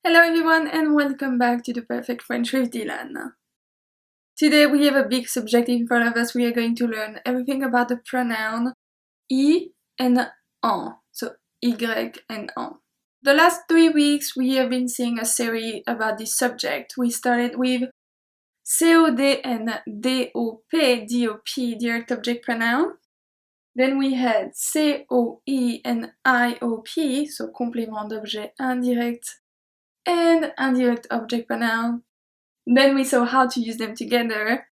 Hello everyone and welcome back to The Perfect French with Dylan. Today we have a big subject in front of us. We are going to learn everything about the pronoun I and en, so Y and en. The last 3 weeks we have been seeing a series about this subject. We started with COD and DOP, DOP, direct object pronoun. Then we had COI and IOP, so complément d'objet indirect and indirect object pronoun. Then we saw how to use them together.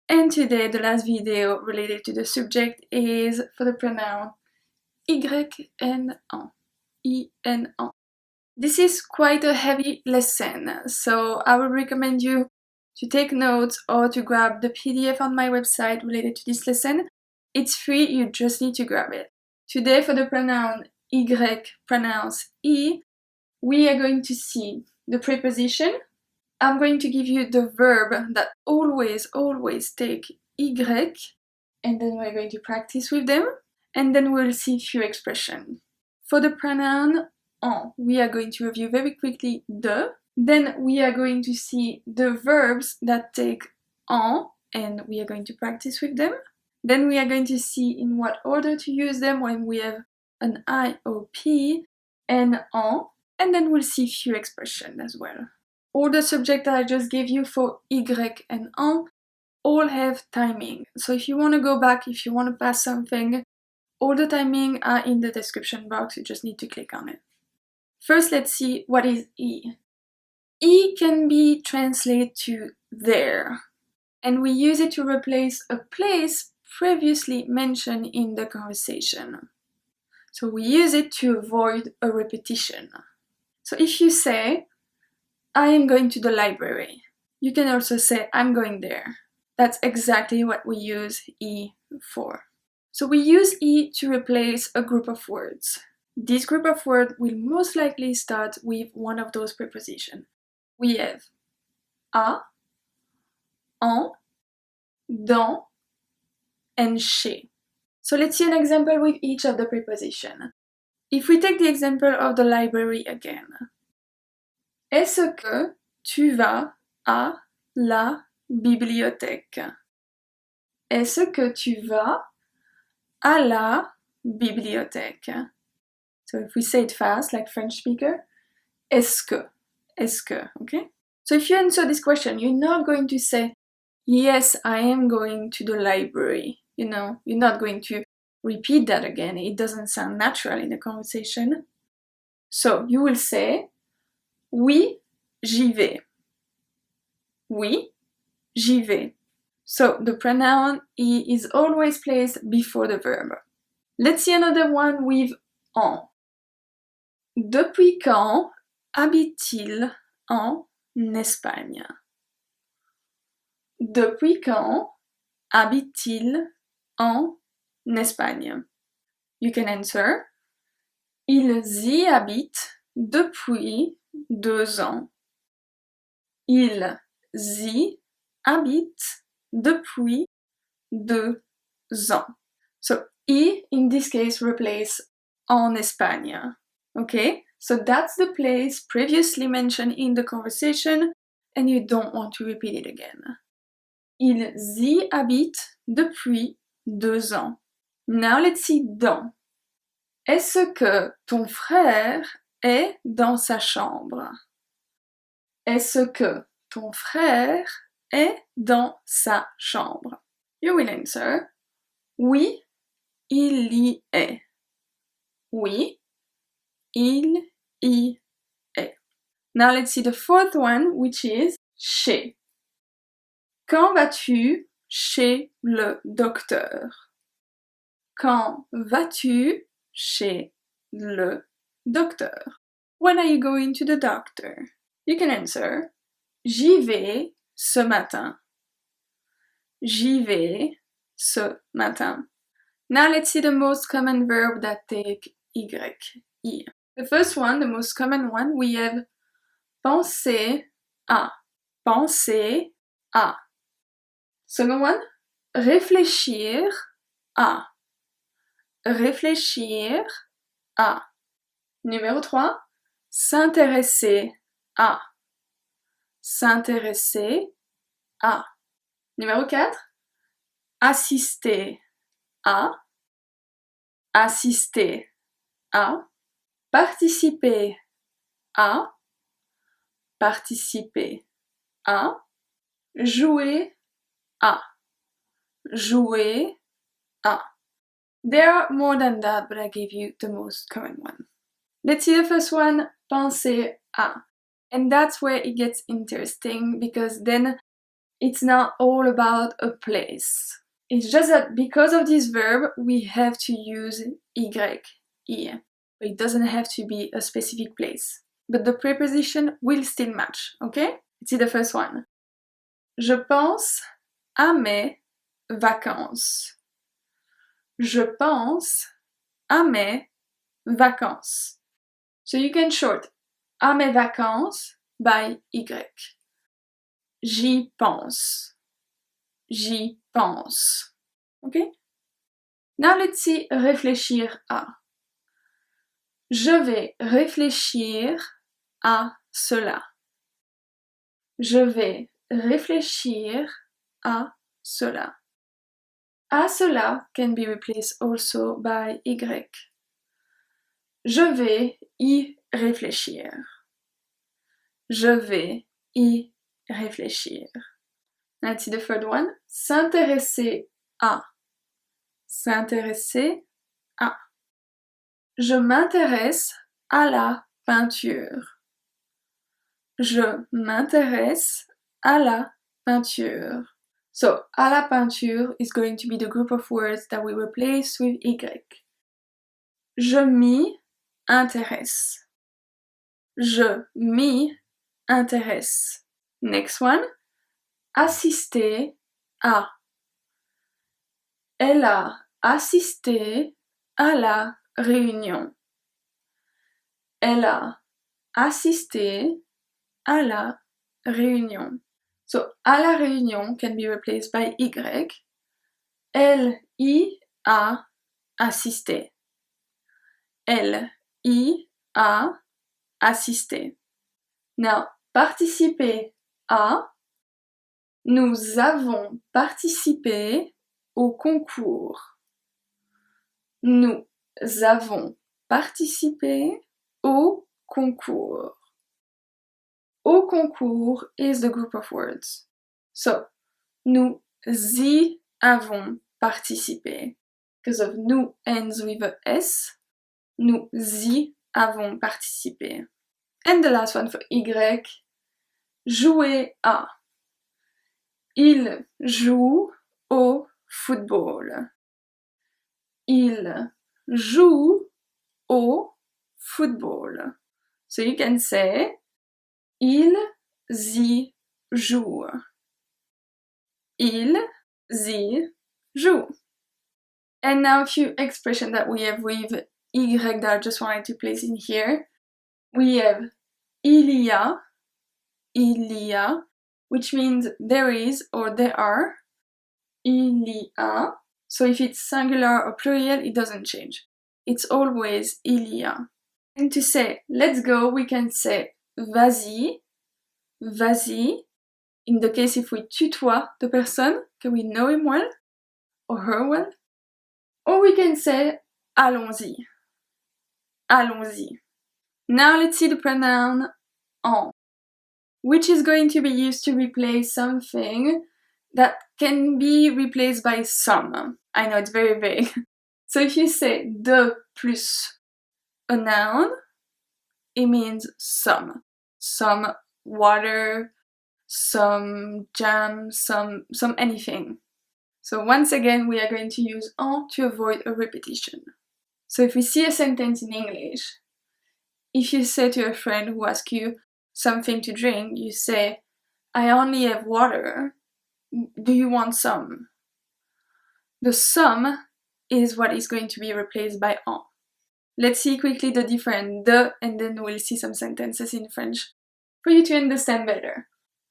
And today the last video related to the subject is for the pronoun Y and en. I and en. This is quite a heavy lesson, so I would recommend you to take notes or to grab the PDF on my website related to this lesson. It's free, you just need to grab it. Today for the pronoun Y, pronounce I, we are going to see the preposition. I'm going to give you the verb that always take Y, and then we're going to practice with them, and then we'll see a few expressions. For the pronoun en, we are going to review very quickly the, then we are going to see the verbs that take en, and we are going to practice with them. Then we are going to see in what order to use them when we have an IOP and en, and then we'll see a few expressions as well. All the subjects that I just gave you for Y and en all have timing. So if you want to go back, if you want to pass something, all the timing are in the description box, you just need to click on it. First, let's see what is I. I can be translated to there, and we use it to replace a place previously mentioned in the conversation. So we use it to avoid a repetition. So if you say, I am going to the library, you can also say, I'm going there. That's exactly what we use I for. So we use I to replace a group of words. This group of words will most likely start with one of those prepositions. We have à, en, dans, and chez. So let's see an example with each of the prepositions. If we take the example of the library again. Est-ce que tu vas à la bibliothèque? Est-ce que tu vas à la bibliothèque? So if we say it fast, like French speaker, est-ce que, okay? So if you answer this question, you're not going to say, yes, I am going to the library. You know, you're not going to repeat that again. It doesn't sound natural in a conversation. So you will say, oui, j'y vais. Oui, j'y vais. So the pronoun I is always placed before the verb. Let's see another one with en. Depuis quand habite-t-il en Espagne? Depuis quand habite-t-il en Espagne? You can answer. Ils y habitent depuis 2 ans. Ils y habitent depuis 2 ans. So I in this case replace en Espagne. Okay, so that's the place previously mentioned in the conversation and you don't want to repeat it again. Ils y habitent depuis 2 ans. Now let's see dans. Est-ce que ton frère est dans sa chambre? Est-ce que ton frère est dans sa chambre? You will answer. Oui, il y est. Oui, il y est. Now let's see the fourth one, which is chez. Quand vas-tu chez le docteur? Quand vas-tu chez le docteur? When are you going to the doctor? You can answer. J'y vais ce matin. J'y vais ce matin. Now let's see the most common verb that take Y, I. The first one, the most common one, we have penser à. Penser à. Second one, réfléchir à. Réfléchir à. Numéro 3, s'intéresser à. S'intéresser à. Numéro 4. Assister à. Assister à. Participer à. Participer à. Jouer à. Jouer à. There are more than that, but I gave you the most common one. Let's see the first one, penser à. And that's where it gets interesting, because then it's not all about a place. It's just that because of this verb, we have to use y, here. It doesn't have to be a specific place. But the preposition will still match, okay? Let's see the first one. Je pense à mes vacances. Je pense à mes vacances. So you can short à mes vacances by y. J'y pense. J'y pense. Okay? Now let's see réfléchir à. Je vais réfléchir à cela. Je vais réfléchir à cela. À cela can be replaced also by y. Je vais y réfléchir. Je vais y réfléchir. Let's see the third one. S'intéresser à. S'intéresser à. Je m'intéresse à la peinture. Je m'intéresse à la peinture. So, à la peinture is going to be the group of words that we replace with y. Je m'y intéresse. Je m'y intéresse. Next one. Assister à. Elle a assisté à la réunion. Elle a assisté à la réunion. So, à la réunion can be replaced by y. Elle y a assisté. Elle y a assisté. Now, participer à. Nous avons participé au concours. Nous avons participé au concours. Au concours is the group of words. So, nous y avons participé. Because of nous ends with a S, nous y avons participé. And the last one for Y, jouer à. Il joue au football. Il joue au football. So you can say ils y jouent. Ils y jouent. And now a few expressions that we have with y that I just wanted to place in here. We have il y a, which means there is or there are. Il y a. So if it's singular or plural, it doesn't change. It's always il y a. And to say let's go, we can say vas-y, vas-y. In the case if we tutoie the person, can we know him well or her well? Or we can say allons-y, allons-y. Now let's see the pronoun en, which is going to be used to replace something that can be replaced by some. I know it's very vague. So if you say de plus a noun, it means some. Some water, some jam, some anything. So once again, we are going to use en to avoid a repetition. So if we see a sentence in English, if you say to a friend who asks you something to drink, you say, I only have water. Do you want some? The some is what is going to be replaced by en. Let's see quickly the different de, and then we'll see some sentences in French for you to understand better.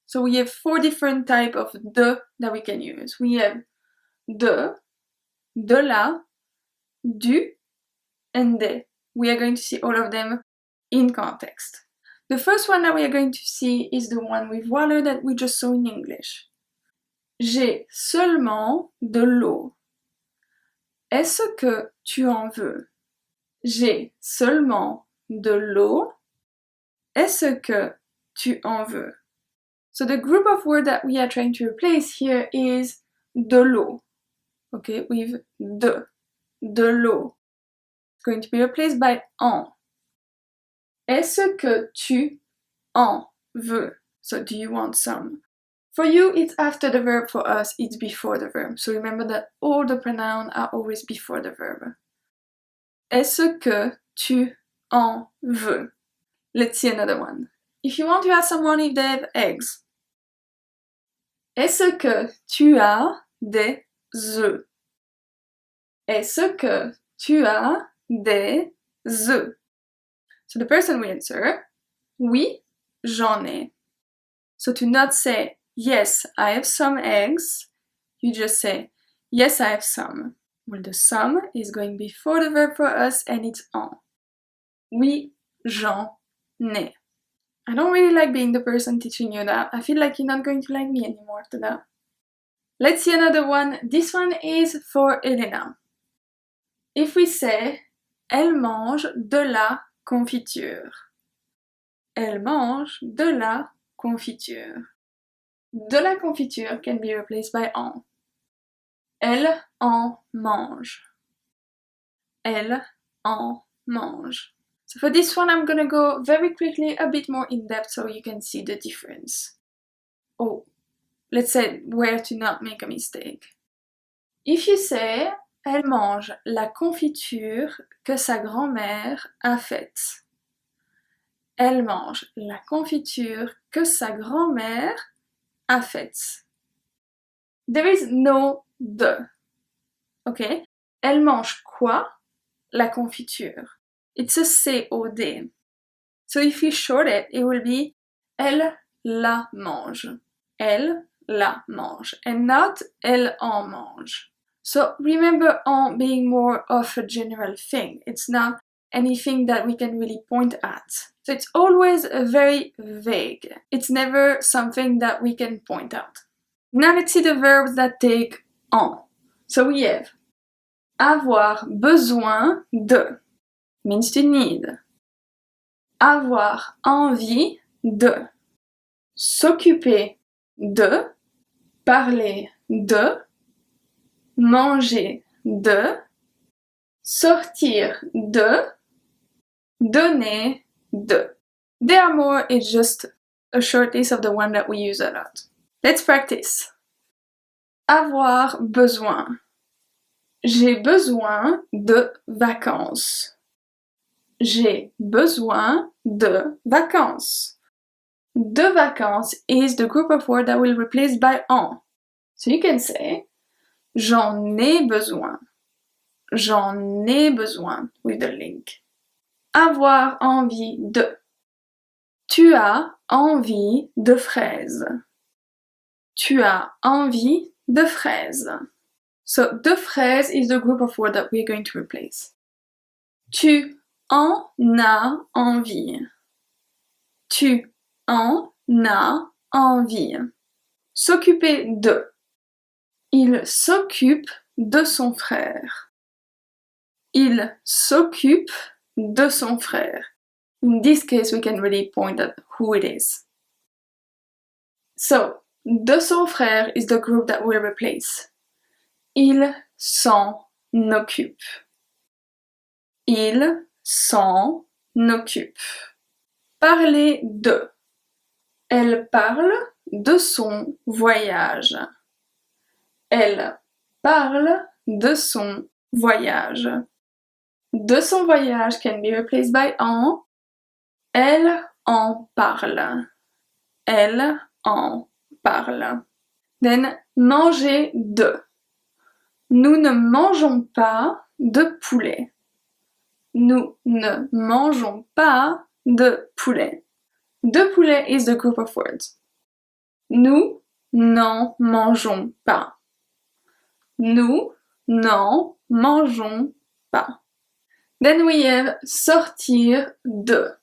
So we have 4 different types of de that we can use. We have de la, du, and des. We are going to see all of them in context. The first one that we are going to see is the one with water that we just saw in English. J'ai seulement de l'eau. Est-ce que tu en veux? J'ai seulement de l'eau. Est-ce que tu en veux? So the group of words that we are trying to replace here is de l'eau. Okay, with de l'eau. It's going to be replaced by en. Est-ce que tu en veux? So do you want some? For you, it's after the verb. For us, it's before the verb. So remember that all the pronouns are always before the verb. Est-ce que tu en veux? Let's see another one. If you want to ask someone if they have eggs. Est-ce que tu as des œufs? Est-ce que tu as des œufs? So the person will answer, oui, j'en ai. So to not say, yes, I have some eggs, you just say, yes, I have some. Well, the some is going before the verb for us and it's en. Oui, j'en ai. I don't really like being the person teaching you that. I feel like you're not going to like me anymore after that. Let's see another one. This one is for Elena. If we say, elle mange de la confiture. Elle mange de la confiture. De la confiture can be replaced by en. Elle en mange. Elle en mange. So for this one, I'm gonna go very quickly, a bit more in depth so you can see the difference. Oh, let's say where to not make a mistake. If you say, elle mange la confiture que sa grand-mère a faite. Elle mange la confiture que sa grand-mère a faite. There is no de. Okay? Elle mange quoi? La confiture. It's a COD. So if you short it, it will be elle la mange. Elle la mange. And not elle en mange. So remember en being more of a general thing. It's not anything that we can really point at. So it's always very vague. It's never something that we can point out. Now let's see the verbs that take en. So we have avoir besoin de, means to need. Avoir envie de. S'occuper de. Parler de. Manger de. Sortir de. Donner de. There are more, it's just a short list of the one that we use a lot. Let's practice. Avoir besoin. J'ai besoin de vacances. J'ai besoin de vacances. De vacances is the group of words that will replace by en. So you can say, j'en ai besoin. J'en ai besoin with the link. Avoir envie de. Tu as envie de fraises. Tu as envie de fraises. So, de fraises is the group of words that we're going to replace. Tu en as envie. Tu en as envie. S'occuper de. Il s'occupe de son frère. Il s'occupe de son frère. In this case, we can really point at who it is. So, de son frère is the group that we'll replace. Il s'en occupe. Il s'en occupe. Parler de. Elle parle de son voyage. Elle parle de son voyage. De son voyage can be replaced by en. Elle en parle. Elle en parle. Then, manger de. Nous ne mangeons pas de poulet. Nous ne mangeons pas de poulet. De poulet is the group of words. Nous n'en mangeons pas. Nous n'en mangeons pas. Then we have sortir de.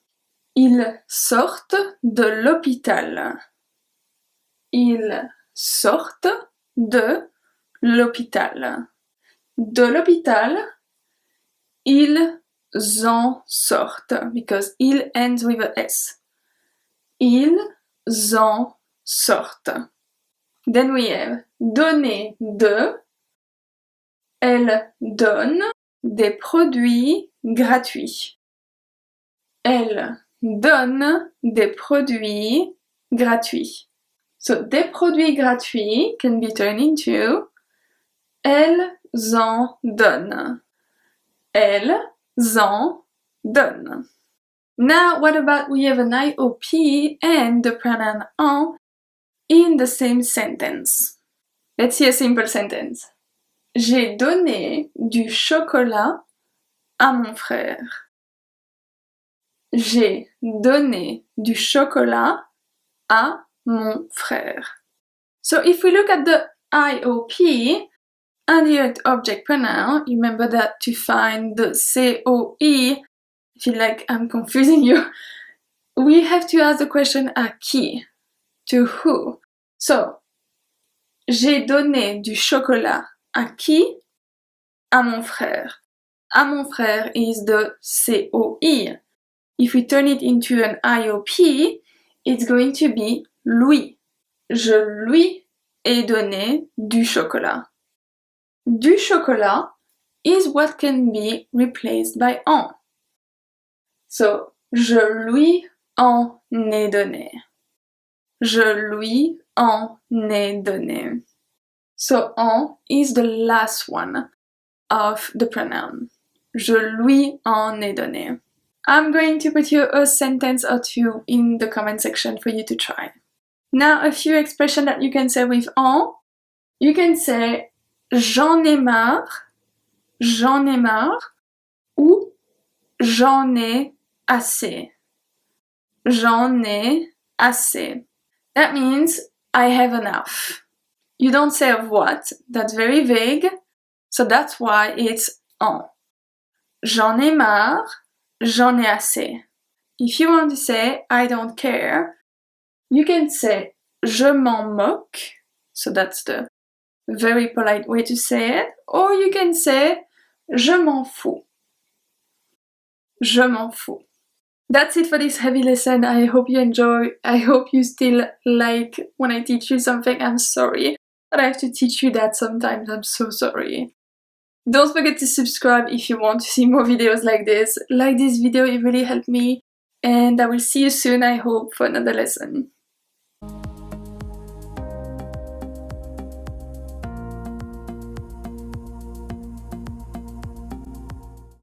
Ils sortent de l'hôpital. Ils sortent de l'hôpital. De l'hôpital, ils en sortent, because il ends with a S. Ils en sortent. Then we have donner de. Elle donne des produits gratuits. Elle donne des produits gratuits. So, des produits gratuits can be turned into elles en donnent. Elles en donnent. Now, what about we have an IOP and the pronoun en in the same sentence? Let's see a simple sentence. J'ai donné du chocolat à mon frère. J'ai donné du chocolat à mon frère. So if we look at the IOP, indirect object pronoun, remember that to find the COE, I feel like I'm confusing you, we have to ask the question à qui, to who. So, j'ai donné du chocolat à qui? À mon frère. À mon frère is the COE. If we turn it into an IOP, it's going to be lui. Je lui ai donné du chocolat. Du chocolat is what can be replaced by en. So, je lui en ai donné. Je lui en ai donné. So, en is the last one of the pronoun. Je lui en ai donné. I'm going to put you a sentence or two in the comment section for you to try. Now, a few expressions that you can say with en. You can say j'en ai marre, ou j'en ai assez. J'en ai assez. That means I have enough. You don't say of what, that's very vague, so that's why it's en. J'en ai marre, j'en ai assez. If you want to say I don't care, you can say je m'en moque, so that's the very polite way to say it, or you can say je m'en fous. Je m'en fous. That's it for this heavy lesson. I hope you enjoy. I hope you still like when I teach you something. I'm sorry that I have to teach you that sometimes. I'm so sorry. Don't forget to subscribe if you want to see more videos like this. Like this video, it really helped me. And I will see you soon, I hope, for another lesson.